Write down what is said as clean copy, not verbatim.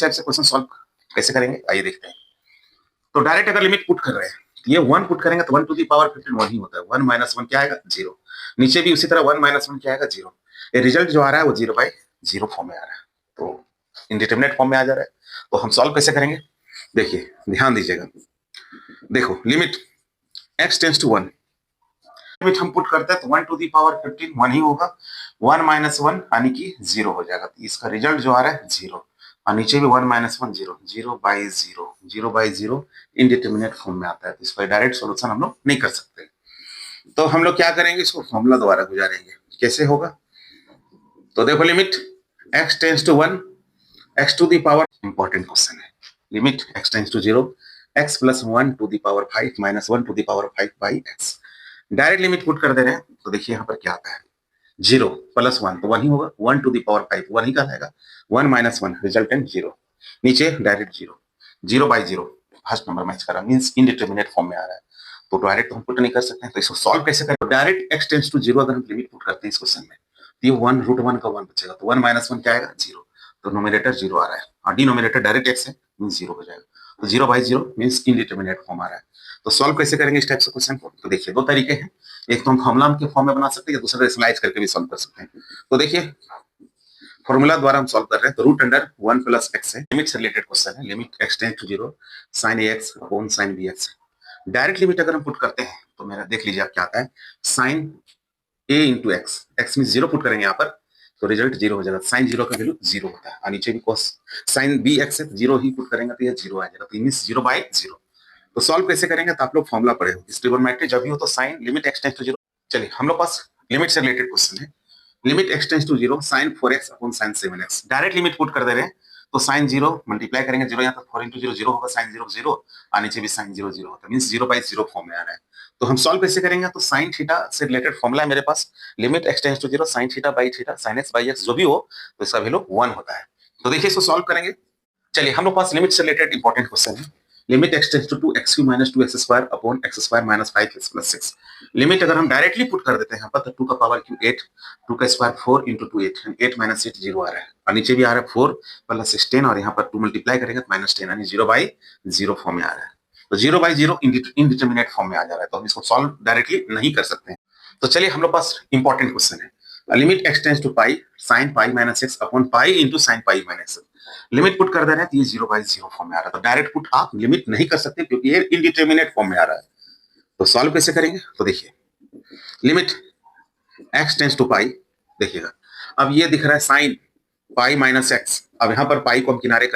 इस टाइप से question solve कैसे करेंगे आइए देखते हैं। तो डायरेक्ट अगर लिमिट पुट कर रहे हैं तो ये 1 पुट करेंगे तो 1 टू द पावर 15 1 ही होता है। 1 माइनस 1 क्या आएगा 0। नीचे भी उसी तरह 1 माइनस 1 क्या आएगा 0। ये रिजल्ट जो आ रहा है वो 0/0 फॉर्म में आ रहा है, तो इंडिटरमिनेट फॉर्म में आ जा रहा है। तो हम सॉल्व कैसे करेंगे देखिए, ध्यान दीजिएगा। देखो limit x tends to 1, limit हम पुट करते हैं तो 1 टू द पावर 15 1 ही होगा। 1 माइनस 1 यानी कि 0 हो जाएगा, तो इसका रिजल्ट जो आ रहा है 0। और नीचे भी 1 माइनस 1 0, 0/0, 0/0 इनडिटरमिनेट फॉर्म में आता है, तो इसका डायरेक्ट सॉल्यूशन हम लोग नहीं कर सकते। तो हम लोग क्या करेंगे, इसको फॉर्मूला द्वारा गुजारेंगे। कैसे होगा तो देखो, limit x tends to 1, x to the power, important question है, limit x tends to 0, x plus 1 to the power 5 minus 1 to the power 5 by x। Direct limit put कर दे रहे हैं तो देखिए यहाँ पर क्या आता है 0 प्लस 1 तो 1 ही होगा। 1 टू द पावर 5 1 ही कहलाएगा। 1 माइनस 1 रिजल्टेंट 0, नीचे डायरेक्ट 0, 0/0 फर्स्ट नंबर मैच करा, मींस इनडिटरमिनेट फॉर्म में आ रहा है, तो डायरेक्ट तो हम पुट नहीं कर सकते हैं। तो इसको सॉल्व कैसे करें, तो डायरेक्ट x टेंड्स टू 0 अगर हम लिमिट पुट करते हैं इस क्वेश्चन में तो ये 1 √1 का 1 बचेगा, तो 1 माइनस 1 क्या आएगा 0, तो नोमिनेटर 0 आ रहा है और डिनोमिनेटर डायरेक्ट x है मींस 0 हो जाएगा, तो 0/0 मींस इनडिटरमिनेट फॉर्म आ रहा है। तो सॉल्व कैसे करेंगे इस टाइप से क्वेश्चन को, तो देखिए दो तरीके हैं, एक तो हम फॉर्मूला के फॉर्म में बना सकते हैं या दूसरा रेशनलाइज करके भी सॉल्व कर सकते हैं। तो देखिए फॉर्मूला द्वारा हम सॉल्व कर रहे हैं, तो रूट अंडर 1 प्लस x है, लिमिट से रिलेटेड क्वेश्चन है, limit x tends to 0 sin ax अपॉन sin bx। डायरेक्ट लिमिट अगर हम पुट करते हैं तो मेरा देख लीजिए आप क्या आता है, sin a into x, x mean 0 put करेंगे यहाँ पर तो रिजल्ट 0 हो जाएगा, साइन 0 का वैल्यू 0 होता है, और नीचे भी cos sin bx है 0 ही पुट करेंगे तो ये 0 आ जाएगा, तो मींस 0/0। तो सॉल्व कैसे करेंगे, तो आप लोग फॉर्मूला पढ़े हो, ट्रिगोनोमेट्री जब भी हो तो sine limit x tends to 0। चलिए हम लोग पास लिमिट से रिलेटेड क्वेश्चन है, limit x tends to 0 sin 4x upon sin 7x। Direct limit put कर दे रहे हैं तो sin 0 मल्टीप्लाई करेंगे 0 यहाँ तक 4 इंटू 0 0 होगा, sin 0 0 और नीचे भी sin 0 0 होता है, मींस 0/0 फॉर्म में आ रहा है। तो हम सॉल्व कैसे करेंगे, तो sin थीटा से रिलेटेड फॉर्मूला है मेरे पास, limit x tends to 0 sin theta by theta sin x by x जो भी हो तो इसका वैल्यू 1 होता है। तो देखिए इसको सॉल्व करेंगे। चलिए हम लोग पास लिमिट से रिलेटेड इंपॉर्टेंट क्वेश्चन है, limit x tends to 2x³ minus 2x² upon x² minus 5x plus 6। Limit अगर हम डायरेक्टली पुट कर देते हैं यहाँ पर तो 2 का पावर क्यू 8, 2 का स्क्वायर 4 इंटू 2 8, 8 माइनस 8 0 आ रहा है, और नीचे भी आ रहा है 4 प्लस 6 10, और यहाँ पर 2 मल्टीप्लाई करेंगे तो माइनस 10 यानी 0/0 फॉर्म में आ रहा है, तो 0/0 इनडिटरमिनेट फॉर्म में आ जा रहा है, तो हम इसको सॉल्व डायरेक्टली नहीं कर सकते हैं। तो चलिए हम लोग पास इंपॉर्टेंट क्वेश्चन है, limit x tends to pi sin pi minus x upon pi into sin pi minus x। Limit put कर दे रहे हैं तो ये 0/0 फॉर्म में आ रहा है, तो डायरेक्ट पुट आप लिमिट नहीं कर सकते क्योंकि ये इनडिटरमिनेट फॉर्म में आ रहा है। तो सॉल्व कैसे करेंगे, तो देखिए लिमिट x टेंड्स टू पाई, देखिएगा अब ये दिख रहा है sin पाई माइनस x, अब यहाँ पर पाई को हम किनारे कर